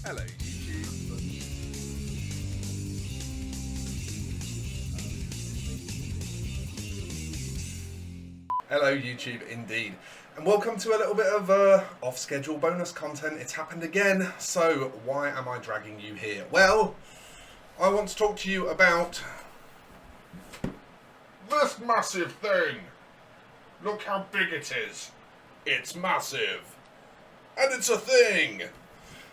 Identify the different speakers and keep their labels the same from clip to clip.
Speaker 1: Hello YouTube. Hello YouTube indeed. And welcome to a little bit of off-schedule bonus content. It's happened again. So why am I dragging you here? Well, I want to talk to you about this massive thing. Look how big it is. It's massive. And it's a thing.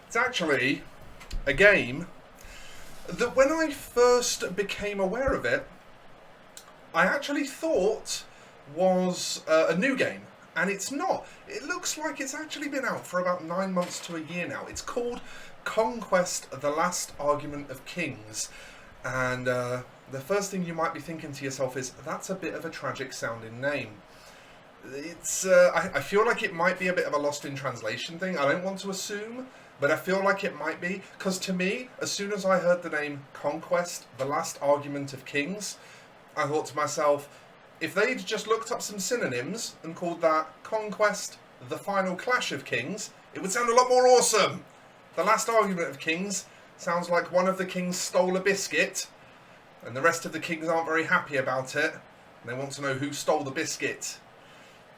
Speaker 1: It's actually a game that when I first became aware of it, I actually thought was a new game, and it's not. It looks like it's actually been out for about 9 months to a year now. It's called Conquest, The Last Argument of Kings, and the first thing you might be thinking to yourself is, that's a bit of a tragic sounding name. It's I feel like it might be a bit of a lost in translation thing. I don't want to assume, but I feel like it might be, because to me, as soon as I heard the name Conquest, The Last Argument of Kings, I thought to myself, if they'd just looked up some synonyms and called that Conquest, The Final Clash of Kings, it would sound a lot more awesome. The Last Argument of Kings sounds like one of the kings stole a biscuit, and the rest of the kings aren't very happy about it, and they want to know who stole the biscuit.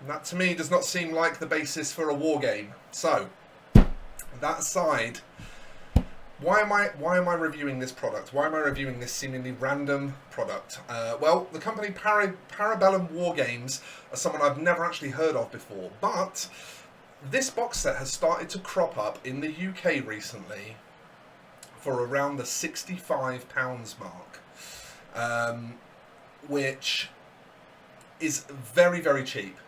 Speaker 1: And that to me does not seem like the basis for a war game. So, that aside, why am I reviewing this product? Why am I reviewing this seemingly random product? Well, the company Para Bellum Wargames are someone I've never actually heard of before, but this box set has started to crop up in the UK recently for around the £65 mark, which is very, very cheap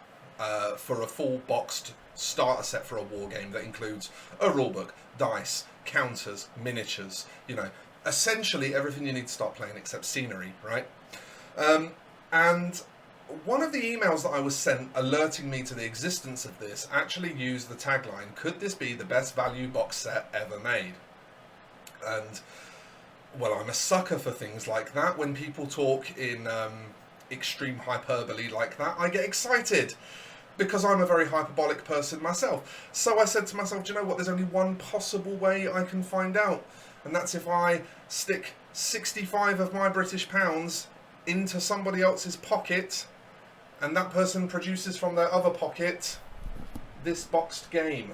Speaker 1: for a full boxed starter set for a war game that includes a rulebook, dice, counters, miniatures, you know, essentially everything you need to start playing except scenery, right? And one of the emails that I was sent alerting me to the existence of this actually used the tagline, could this be the best value box set ever made? And, well, I'm a sucker for things like that. When people talk in extreme hyperbole like that, I get excited, because I'm a very hyperbolic person myself. So I said to myself, do you know what, there's only one possible way I can find out, and that's if I stick 65 of my British pounds into somebody else's pocket, and that person produces from their other pocket this boxed game.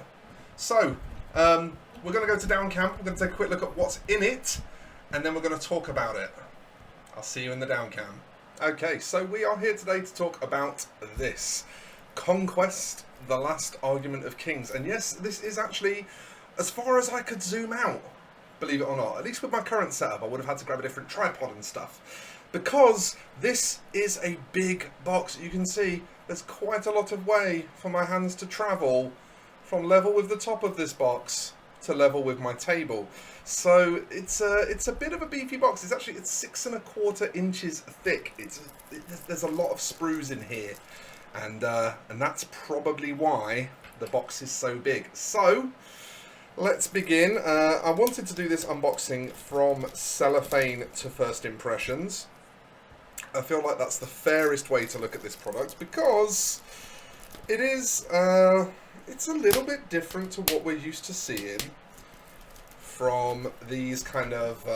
Speaker 1: So, we're going to go to Down Camp, we're going to take a quick look at what's in it, and then we're going to talk about it. I'll see you in the Down Camp. Okay, so we are here today to talk about this. Conquest, The Last Argument of Kings. And yes, this is actually, as far as I could zoom out, believe it or not, at least with my current setup, I would have had to grab a different tripod and stuff, because this is a big box. You can see there's quite a lot of way for my hands to travel from level with the top of this box to level with my table. So it's a bit of a beefy box. It's 6¼ inches thick. There's a lot of sprues in here. And that's probably why the box is so big. So, let's begin. I wanted to do this unboxing from cellophane to first impressions. I feel like that's the fairest way to look at this product, because it is, it's a little bit different to what we're used to seeing from these kind of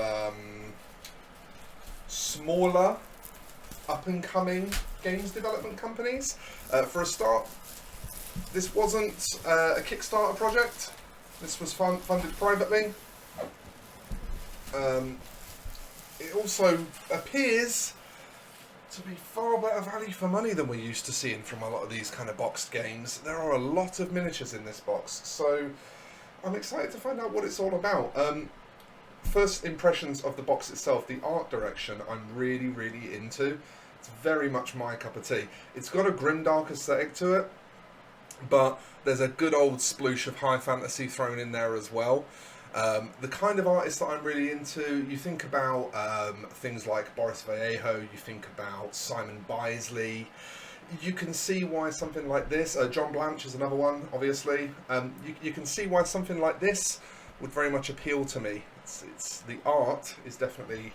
Speaker 1: smaller, up-and-coming games development companies. For a start, this wasn't a Kickstarter project. This was funded privately. It also appears to be far better value for money than we're used to seeing from a lot of these kind of boxed games. There are a lot of miniatures in this box, so I'm excited to find out what it's all about. First impressions of the box itself, the art direction I'm really, really into. It's very much my cup of tea. It's got a grimdark aesthetic to it, but there's a good old sploosh of high fantasy thrown in there as well. The kind of artist that I'm really into, you think about things like Boris Vallejo, you think about Simon Bisley. You can see why something like this, John Blanche is another one, obviously. You can see why something like this would very much appeal to me. The art is definitely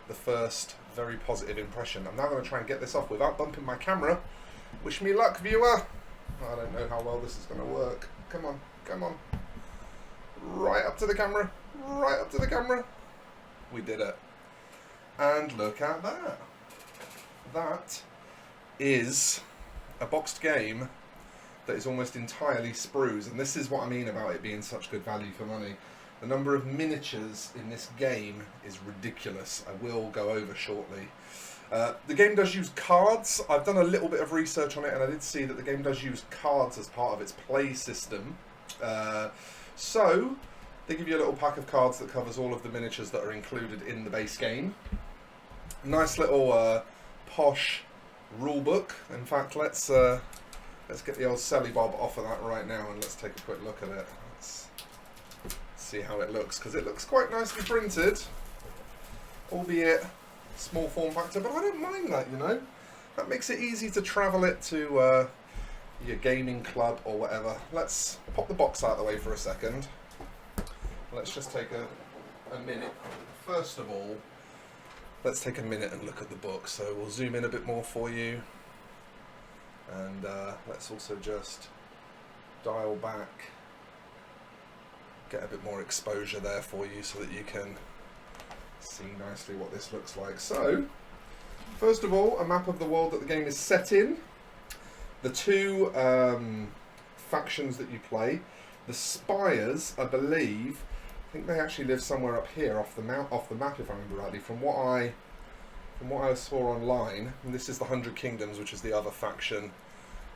Speaker 1: the first very positive impression. I'm now going to try and get this off without bumping my camera. Wish me luck, viewer. I don't know how well this is going to work. Come on, come on. Right up to the camera. right up to the camera. We did it. And look at that. That is a boxed game that is almost entirely sprues, and this is what I mean about it being such good value for money. The number of miniatures in this game is ridiculous. I will go over shortly. The game does use cards. I've done a little bit of research on it, and I did see that the game does use cards as part of its play system. So they give you a little pack of cards that covers all of the miniatures that are included in the base game. Nice little posh rule book. In fact, let's get the old Sally Bob off of that right now, and let's take a quick look at it. Let's see how it looks, because it looks quite nicely printed, albeit small form factor, but I don't mind that, you know. That makes it easy to travel it to your gaming club or whatever. Let's pop the box out of the way for a second. Let's just take a minute. First of all, let's take a minute and look at the book. So we'll zoom in a bit more for you. And let's also just dial back, get a bit more exposure there for you so that you can see nicely what this looks like. So, first of all, a map of the world that the game is set in. The two factions that you play, the Spires, I believe, I think they actually live somewhere up here off the map, if I remember rightly. From what I saw online, and this is the 100 Kingdoms, which is the other faction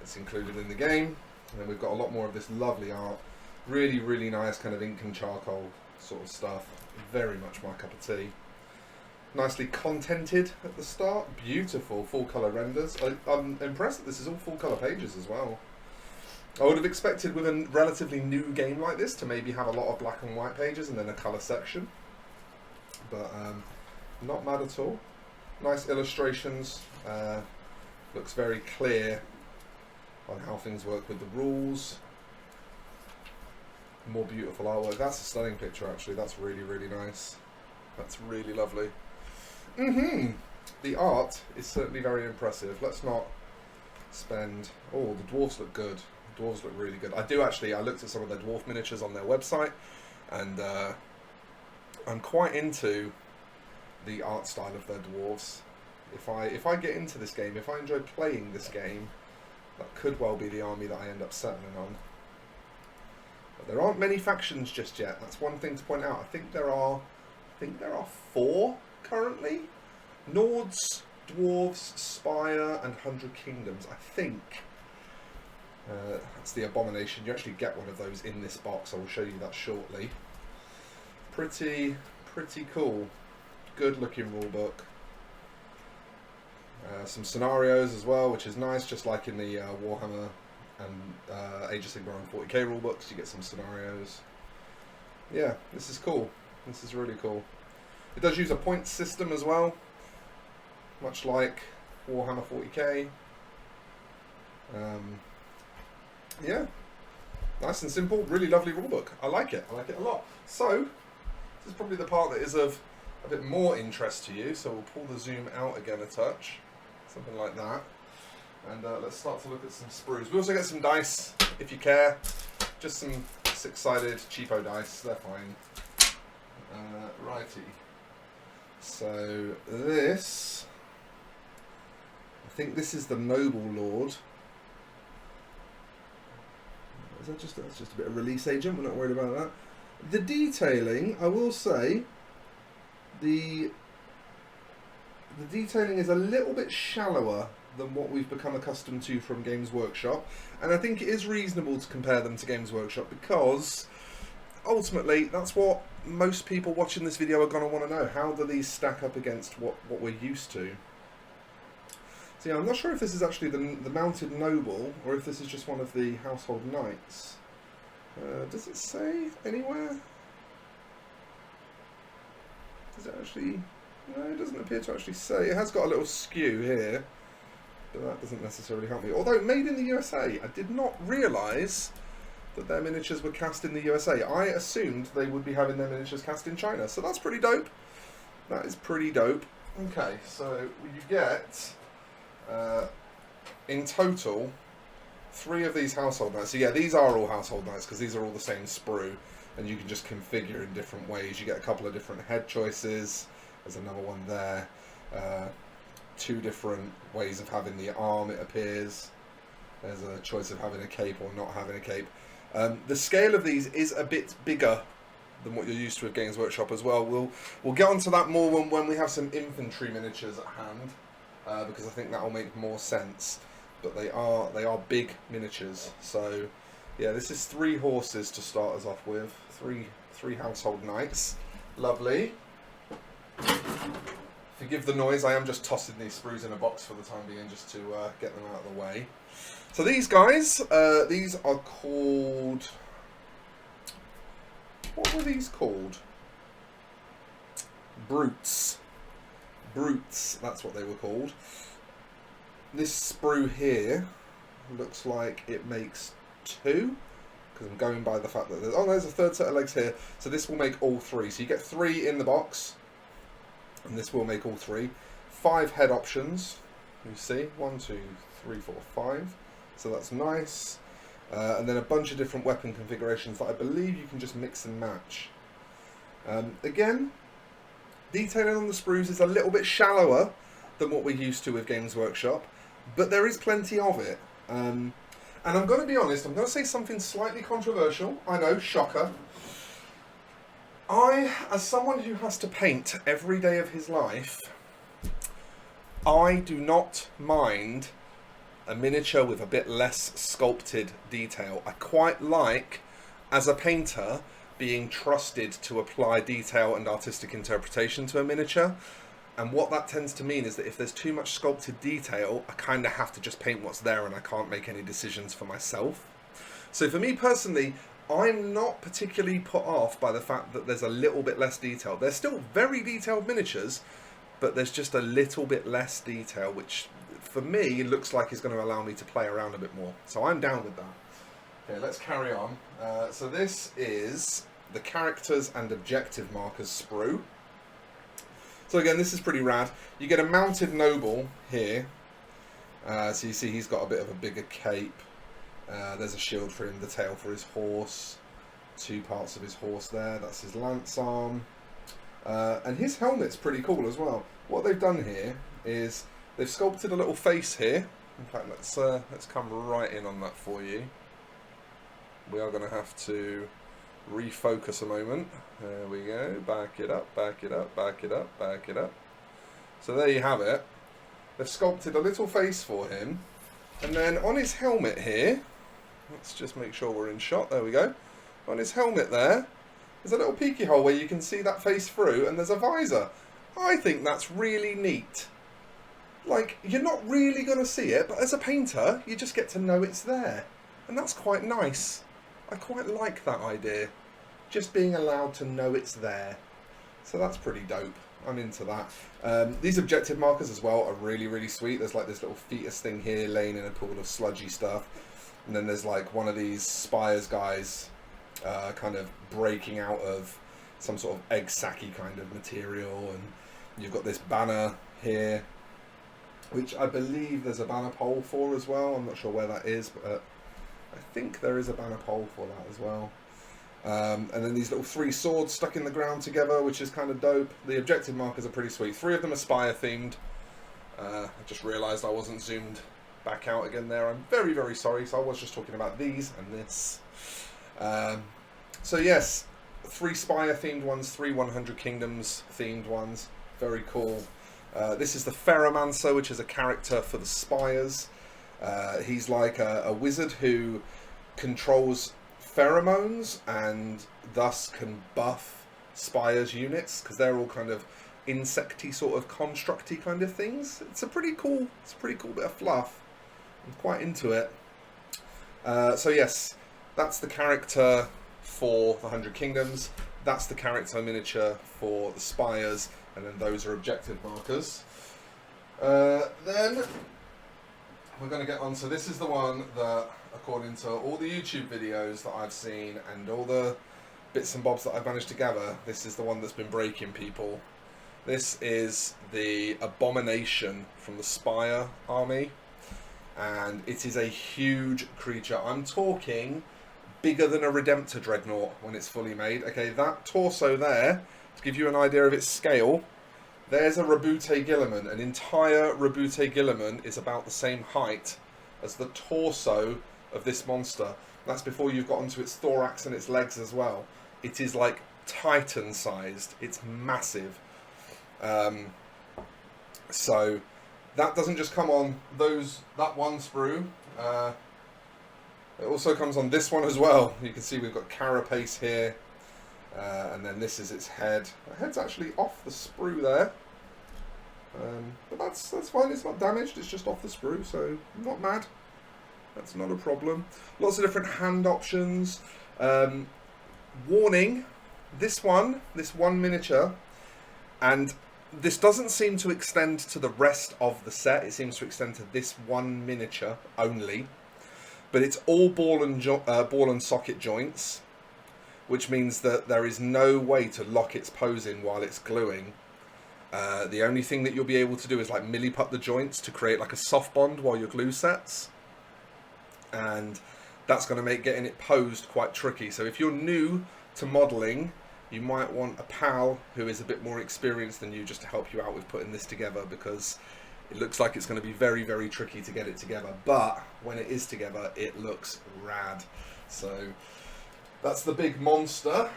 Speaker 1: that's included in the game. And then we've got a lot more of this lovely art, really, really nice kind of ink and charcoal sort of stuff. Very much my cup of tea. Nicely contented at the start, beautiful full colour renders. I'm impressed that this is all full colour pages as well. I would have expected with a relatively new game like this to maybe have a lot of black and white pages and then a colour section, but not mad at all. Nice illustrations, looks very clear on how things work with the rules. More beautiful artwork. That's a stunning picture actually, that's really, really nice. That's really lovely. The art is certainly very impressive. Let's not spend... Oh, the dwarves look good. The dwarves look really good. I looked at some of their dwarf miniatures on their website, and I'm quite into the art style of their dwarves. If I get into this game, if I enjoy playing this game, that could well be the army that I end up settling on. But there aren't many factions just yet. That's one thing to point out. I think there are 4 currently. Nords, Dwarves, Spire, and 100 Kingdoms. I think that's the Abomination. You actually get one of those in this box. I will show you that shortly. Pretty cool. Good looking rulebook. Some scenarios as well, which is nice, just like in the Warhammer and Age of Sigmar and 40k rulebooks. You get some scenarios. Yeah, this is cool. This is really cool. It does use a points system as well, much like Warhammer 40k. Yeah, nice and simple, really lovely rulebook. I like it a lot. So, this is probably the part that is of a bit more interest to you, so we'll pull the zoom out again a touch, something like that. And let's start to look at some sprues. We also get some dice, if you care. Just some 6-sided cheapo dice, they're fine. Righty. So this, I think this is the Noble Lord. That's just a bit of release agent, we're not worried about that. The detailing, I will say, the detailing is a little bit shallower than what we've become accustomed to from Games Workshop, and I think it is reasonable to compare them to Games Workshop because ultimately that's what most people watching this video are going to want to know. How do these stack up against what we're used to? So yeah, I'm not sure if this is actually the Mounted Noble or if this is just one of the Household Knights. Does it say anywhere? Does it actually... No, it doesn't appear to actually say. It has got a little skew here, but that doesn't necessarily help me. Although, made in the USA, I did not realise that their miniatures were cast in the USA. I assumed they would be having their miniatures cast in China, so that's pretty dope. That is pretty dope. Okay, so you get, in total, 3 of these Household Knights. So yeah, these are all Household Knights, because these are all the same sprue. and you can just configure in different ways. You get a couple of different head choices. There's another one there. 2 different ways of having the arm, it appears. There's a choice of having a cape or not having a cape. The scale of these is a bit bigger than what you're used to with Games Workshop as well. We'll get onto that more when we have some infantry miniatures at hand, because I think that will make more sense. But they are big miniatures. So yeah, this is 3 horses to start us off with. Three household knights. Lovely. Forgive the noise, I am just tossing these sprues in a box for the time being, just to get them out of the way. So these guys, these are called... What were these called? Brutes. Brutes, that's what they were called. This sprue here looks like it makes 2, because I'm going by the fact that there's a 3rd set of legs here. So this will make all 3. So you get 3 in the box, and this will make all 3. 5 head options. You see, 1, 2, 3, 4, 5. So that's nice. And then a bunch of different weapon configurations that I believe you can just mix and match. Again, detailing on the sprues is a little bit shallower than what we're used to with Games Workshop, but there is plenty of it. And I'm going to be honest, I'm going to say something slightly controversial. I know, shocker. As someone who has to paint every day of his life, I do not mind a miniature with a bit less sculpted detail. I quite like, as a painter, being trusted to apply detail and artistic interpretation to a miniature. And what that tends to mean is that if there's too much sculpted detail, I kind of have to just paint what's there and I can't make any decisions for myself. So for me personally, I'm not particularly put off by the fact that there's a little bit less detail. They're still very detailed miniatures, but there's just a little bit less detail, which for me looks like is going to allow me to play around a bit more. So I'm down with that. Okay, let's carry on. So this is the characters and objective markers sprue. So again, this is pretty rad. You get a mounted noble here. So you see he's got a bit of a bigger cape. There's a shield for him, the tail for his horse. 2 parts of his horse there. That's his lance arm. And his helmet's pretty cool as well. What they've done here is they've sculpted a little face here. In fact, let's come right in on that for you. We are going to have to refocus a moment. There we go. Back it up, back it up, back it up, back it up. So there you have it. They've sculpted a little face for him. And then on his helmet here, let's just make sure we're in shot. There we go. On his helmet there, there's a little peeky hole where you can see that face through, and there's a visor. I think that's really neat. Like, you're not really going to see it, but as a painter, you just get to know it's there. And that's quite nice. I quite like that idea. Just being allowed to know it's there. So that's pretty dope. I'm into that. These objective markers as well are really, really sweet. There's like this little fetus thing here laying in a pool of sludgy stuff. And then there's like one of these spires guys kind of breaking out of some sort of egg sacky kind of material. And you've got this banner here, which I believe there's a banner pole for as well. I'm not sure where that is, but I think there is a banner pole for that as well. And then these little 3 swords stuck in the ground together, which is kind of dope. The objective markers are pretty sweet. 3 of them are spire themed. I just realised I wasn't zoomed back out again there. I'm very, very sorry. So I was just talking about these and this. So yes, 3 spire themed ones, 3 100 Kingdoms themed ones. Very cool. This is the Ferromancer, which is a character for the spires. He's like a wizard who controls pheromones and thus can buff spires units, because they're all kind of insecty sort of constructy kind of things. It's a pretty cool bit of fluff. I'm quite into it. So yes, that's the character for the 100 Kingdoms. That's the character miniature for the spires, and then those are objective markers. Then we're going to get on to, this is the one that, according to all the YouTube videos that I've seen and all the bits and bobs that I've managed to gather, this is the one that's been breaking people. This is the Abomination from the Spire army, and it is a huge creature. I'm talking bigger than a Redemptor Dreadnought when it's fully made. Okay, that torso there, to give you an idea of its scale, there's a Rabute Guilliman. An entire Rabute Guilliman is about the same height as the torso of this monster. That's before you've got onto its thorax and its legs as well. It is like Titan-sized. It's massive. So that doesn't just come on that one sprue. It also comes on this one as well. You can see we've got carapace here, and then this is its head. The head's actually off the sprue there, but that's fine. It's not damaged. It's just off the sprue, so I'm not mad. That's not a problem. Lots of different hand options. Warning: this one miniature, and this doesn't seem to extend to the rest of the set. It seems to extend to this one miniature only. But it's all ball and socket joints, which means that there is no way to lock its pose in while it's gluing. The only thing that you'll be able to do is like milliput the joints to create like a soft bond while your glue sets. And that's going to make getting it posed quite tricky. So if you're new to modelling, you might want a pal who is a bit more experienced than you just to help you out with putting this together, because it looks like it's going to be very, very tricky to get it together. But when it is together, it looks rad. So that's the big monster.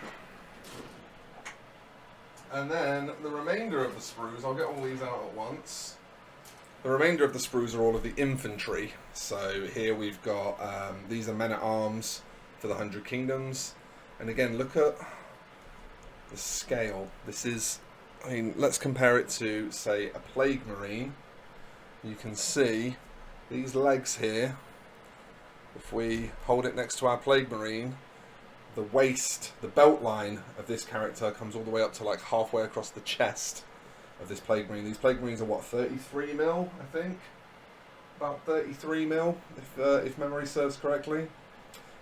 Speaker 1: And then the remainder of the sprues, I'll get all these out at once. The remainder of the sprues are all of the infantry. So here we've got, these are men-at-arms for the 100 Kingdoms. And again, look at the scale. This is, I mean, let's compare it to, say, a Plague Marine. You can see these legs here. If we hold it next to our Plague Marine, the waist, the belt line of this character comes all the way up to like halfway across the chest of this Plague Marine. These Plague Marines are what, 33 mil, I think? About 33 mil, if memory serves correctly.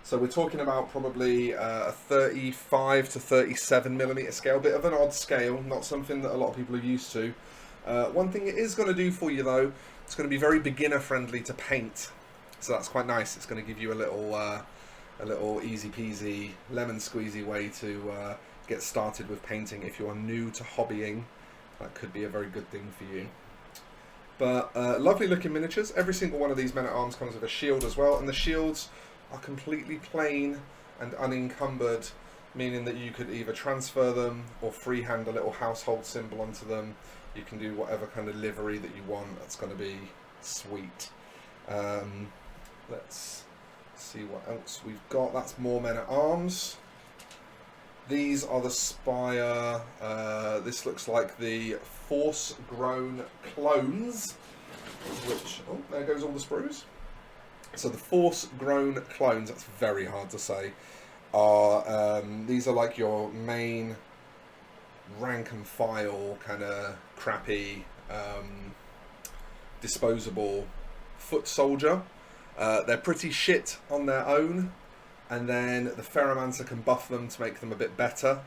Speaker 1: So we're talking about probably a 35 to 37 millimeter scale, bit of an odd scale, not something that a lot of people are used to. One thing it is going to do for you though, it's going to be very beginner friendly to paint, so that's quite nice. It's going to give you a little easy peasy lemon squeezy way to get started with painting. If you are new to hobbying, that could be a very good thing for you. But lovely looking miniatures. Every single one of these men-at-arms comes with a shield as well, and the shields are completely plain and unencumbered, meaning that you could either transfer them or freehand a little household symbol onto them. You can do whatever kind of livery that you want. That's going to be sweet. Let's see what else we've got. That's more men-at-arms. These are the Spire. This looks like the Force-grown clones, which, oh, there goes all the sprues. So the Force-grown clones, that's very hard to say, are, these are like your main rank and file kind of crappy disposable foot soldier. They're pretty shit on their own, and then the Ferromancer can buff them to make them a bit better,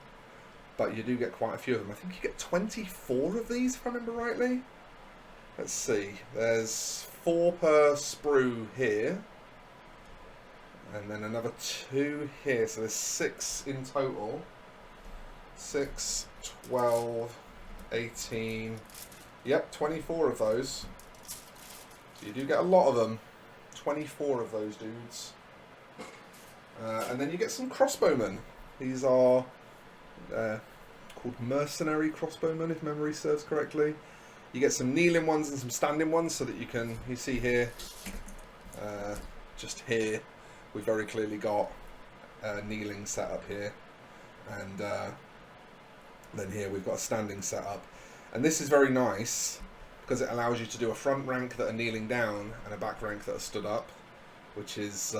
Speaker 1: but you do get quite a few of them. I think you get 24 of these if I remember rightly. Let's see, there's 4 per sprue here, and then another 2 here, so there's 6 in total. 6, 12, 18, yep, 24 of those. So you do get a lot of them. 24 of those dudes. And then you get some crossbowmen. These are called Mercenary Crossbowmen, if memory serves correctly. You get some kneeling ones and some standing ones, so that you can, you see here, just here, we've very clearly got kneeling set up here, and then here we've got a standing set up. And this is very nice because it allows you to do a front rank that are kneeling down and a back rank that are stood up, which is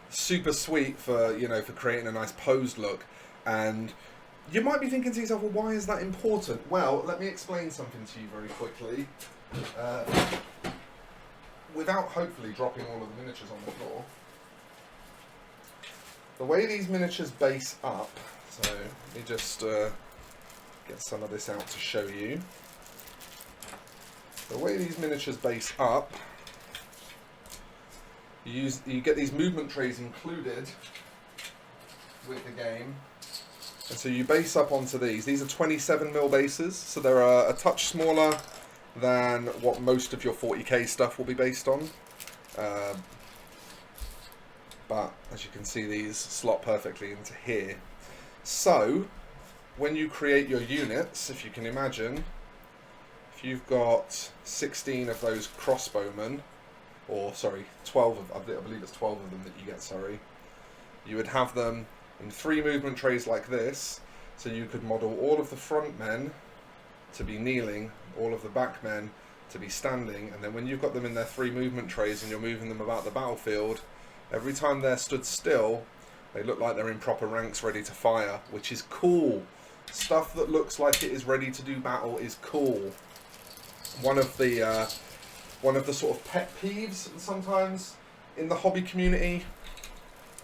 Speaker 1: super sweet for, you know, for creating a nice posed look. And you might be thinking to yourself, well, why is that important? Well, let me explain something to you very quickly, without hopefully dropping all of the miniatures on the floor. The way these miniatures base up, so let me just get some of this out to show you. The way these miniatures base up, you get these movement trays included with the game. And so you base up onto these. These are 27mm bases, so they're a touch smaller than what most of your 40k stuff will be based on. But as you can see, these slot perfectly into here. So when you create your units, if you can imagine, if you've got 16 of those crossbowmen, or sorry, 12 of, I believe it's 12 of them that you get, sorry, you would have them in 3 movement trays like this, so you could model all of the front men to be kneeling, all of the back men to be standing, and then when you've got them in their 3 movement trays and you're moving them about the battlefield, every time they're stood still, they look like they're in proper ranks ready to fire, which is cool. Stuff that looks like it is ready to do battle is cool. One of the sort of pet peeves sometimes in the hobby community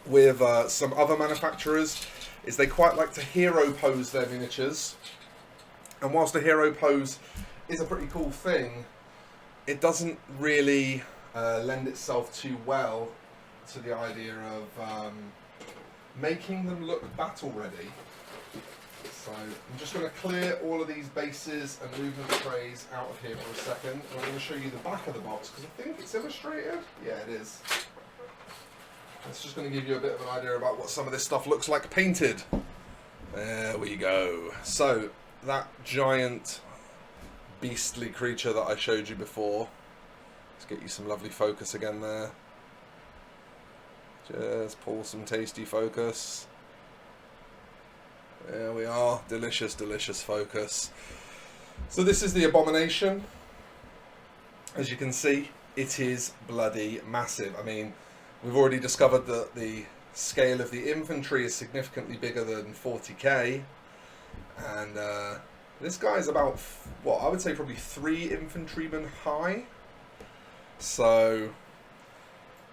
Speaker 1: with some other manufacturers is they quite like to hero pose their miniatures. And whilst a hero pose is a pretty cool thing, it doesn't really lend itself too well to the idea of making them look battle ready. So I'm just going to clear all of these bases and movement trays out of here for a second, and I'm going to show you the back of the box because I think it's illustrated. Yeah, it is. It's just going to give you a bit of an idea about what some of this stuff looks like painted. There we go. So that giant beastly creature that I showed you before. Let's get you some lovely focus again there. Just pull some tasty focus. There we are. Delicious, delicious focus. So this is the Abomination. As you can see, it is bloody massive. I mean, we've already discovered that the scale of the infantry is significantly bigger than 40k. And this guy is about, what, I would say probably 3 infantrymen high. So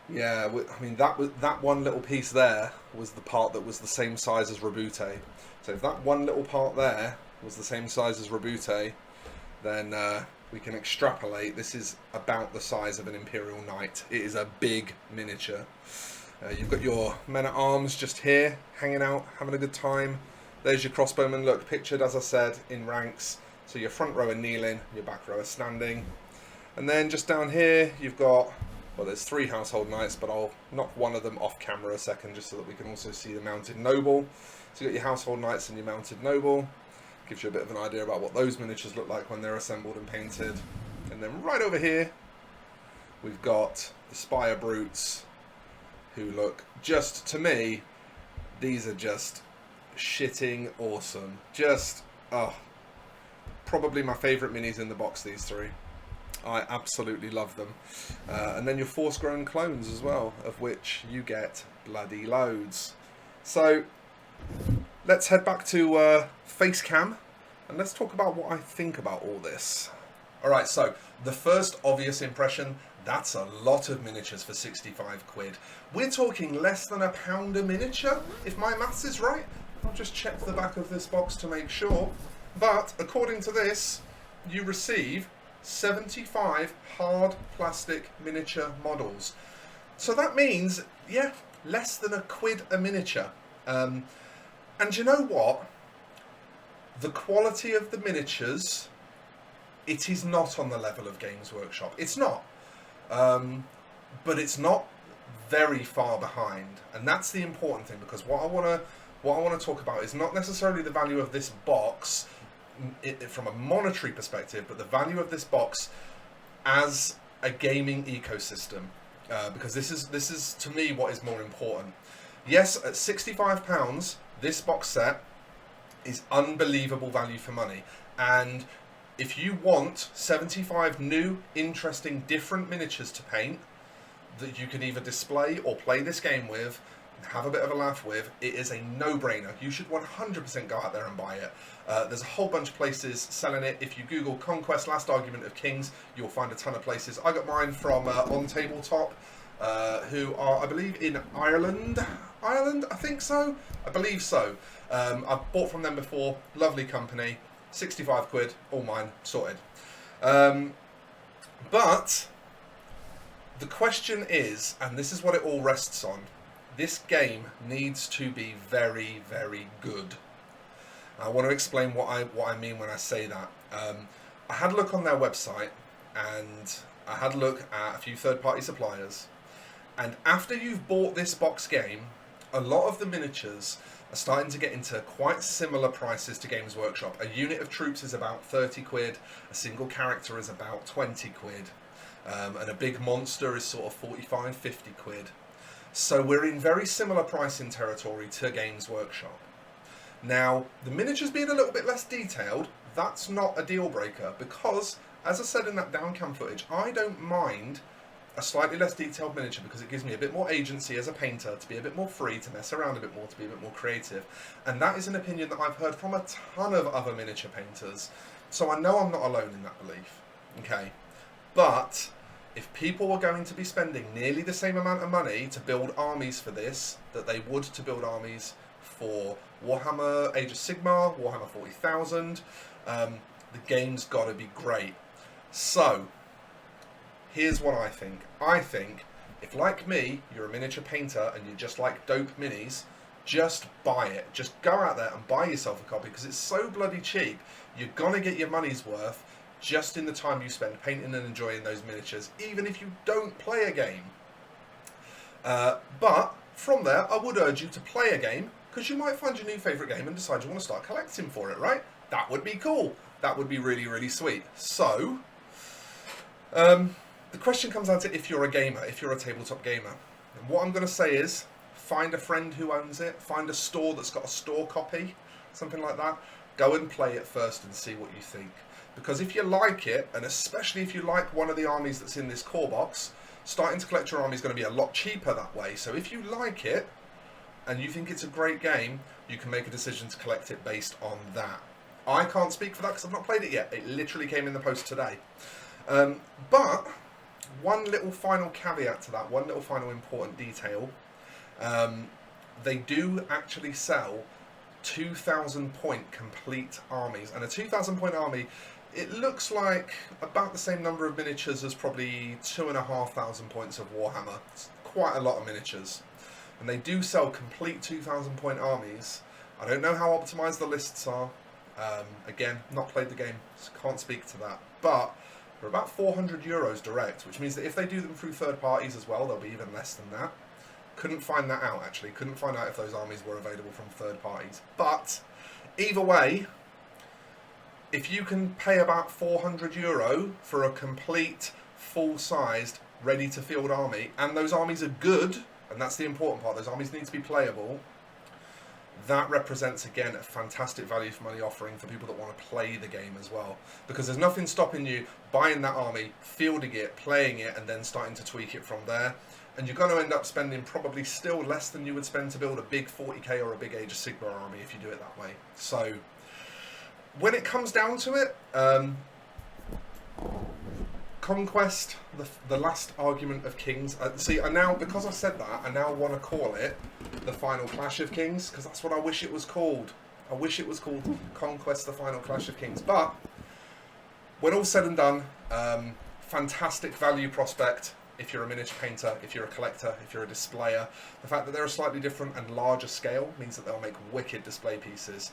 Speaker 1: yeah, I mean that one little piece there was the part that was the same size as Rabute. So if that one little part there was the same size as Rabute, then we can extrapolate. This is about the size of an Imperial Knight. It is a big miniature. You've got your men-at-arms just here, hanging out, having a good time. There's your crossbowmen, look, pictured, as I said, in ranks. So your front row are kneeling, your back row are standing. And then just down here, you've got, well, there's 3 household knights, but I'll knock one of them off camera a second just so that we can also see the mounted noble. So you've got your household knights and your mounted noble. Gives you a bit of an idea about what those miniatures look like when they're assembled and painted. And then right over here, we've got the Spire Brutes, who look, just to me, these are just shitting awesome. Just, oh, probably my favourite minis in the box, these 3. I absolutely love them. And then your Force-grown clones as well, of which you get bloody loads. So let's head back to face cam and let's talk about what I think about all this. Alright, so the first obvious impression, that's a lot of miniatures for 65 quid. We're talking less than £1 a miniature, if my maths is right. I'll just check the back of this box to make sure. But according to this, you receive 75 hard plastic miniature models. So that means, yeah, less than £1 a miniature. And you know what? The quality of the miniatures, it is not on the level of Games Workshop. It's not. But it's not very far behind. And that's the important thing, because what I want to talk about is not necessarily the value of this box from a monetary perspective, but the value of this box as a gaming ecosystem, because this is to me what is more important. Yes, at £65, this box set is unbelievable value for money, and if you want 75 new, interesting, different miniatures to paint that you can either display or play this game with, have a bit of a laugh with, it is a no-brainer. You should 100% go out there and buy it. There's a whole bunch of places selling it. If you Google Conquest Last Argument of Kings, you'll find a ton of places. I got mine from On Tabletop, who are, I believe, in Ireland. Ireland, I think so. I believe so. I've bought from them before. Lovely company. 65 quid, all mine, sorted. But the question is, and this is what it all rests on, this game needs to be very, very good. I want to explain what I mean when I say that. I had a look on their website, and I had a look at a few third-party suppliers, and after you've bought this box game, a lot of the miniatures are starting to get into quite similar prices to Games Workshop. A unit of troops is about 30 quid, a single character is about 20 quid, and a big monster is sort of 45, 50 quid. So we're in very similar pricing territory to Games Workshop. Now, the miniatures being a little bit less detailed, that's not a deal breaker, because, as I said in that downcam footage, I don't mind a slightly less detailed miniature because it gives me a bit more agency as a painter, to be a bit more free, to mess around a bit more, to be a bit more creative. And that is an opinion that I've heard from a ton of other miniature painters, so I know I'm not alone in that belief. Okay, but if people were going to be spending nearly the same amount of money to build armies for this that they would to build armies for Warhammer Age of Sigmar, Warhammer 40,000, the game's got to be great. So, here's what I think. I think, if like me, you're a miniature painter and you just like dope minis, just buy it. Just go out there and buy yourself a copy, because it's so bloody cheap. You're going to get your money's worth just in the time you spend painting and enjoying those miniatures, even if you don't play a game. But from there, I would urge you to play a game, because you might find your new favourite game and decide you want to start collecting for it, right? That would be cool. That would be really, really sweet. So, the question comes down to if you're a gamer, if you're a tabletop gamer. And what I'm going to say is, find a friend who owns it, find a store that's got a store copy, something like that. Go and play it first and see what you think. Because if you like it, and especially if you like one of the armies that's in this core box, starting to collect your army is going to be a lot cheaper that way. So if you like it, and you think it's a great game, you can make a decision to collect it based on that. I can't speak for that because I've not played it yet. It literally came in the post today. But one little final caveat to that, one little final important detail, they do actually sell 2,000 point complete armies. And a 2,000 point army, it looks like about the same number of miniatures as probably 2,500 points of Warhammer. It's quite a lot of miniatures. And they do sell complete 2,000 point armies. I don't know how optimised the lists are. Again, not played the game, so can't speak to that. But they're about €400 direct, which means that if they do them through third parties as well, they'll be even less than that. Couldn't find that out, actually. Couldn't find out if those armies were available from third parties. But either way, if you can pay about €400 for a complete, full-sized, ready-to-field army, and those armies are good, and that's the important part, those armies need to be playable, that represents, again, a fantastic value for money offering for people that want to play the game as well. Because there's nothing stopping you buying that army, fielding it, playing it, and then starting to tweak it from there. And you're going to end up spending probably still less than you would spend to build a big 40k or a big Age of Sigmar army if you do it that way. So, when it comes down to it, Conquest, the last argument of kings. See, I now, because I said that, I now want to call it the Final Clash of Kings, because that's what I wish it was called. I wish it was called Conquest, the Final Clash of Kings. But when all's said and done, fantastic value prospect if you're a miniature painter, if you're a collector, if you're a displayer. The fact that they're a slightly different and larger scale means that they'll make wicked display pieces.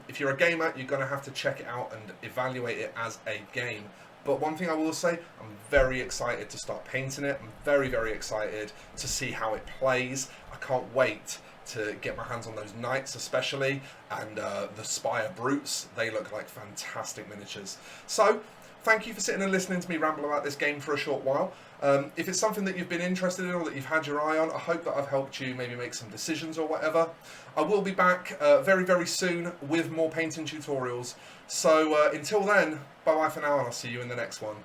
Speaker 1: If you're a gamer, you're going to have to check it out and evaluate it as a game. But one thing I will say, I'm very excited to start painting it. I'm very, very excited to see how it plays. I can't wait to get my hands on those knights especially, and the Spire Brutes. They look like fantastic miniatures. So, thank you for sitting and listening to me ramble about this game for a short while. If it's something that you've been interested in or that you've had your eye on, I hope that I've helped you maybe make some decisions or whatever. I will be back very, very soon with more painting tutorials. So until then, bye-bye for now, and I'll see you in the next one.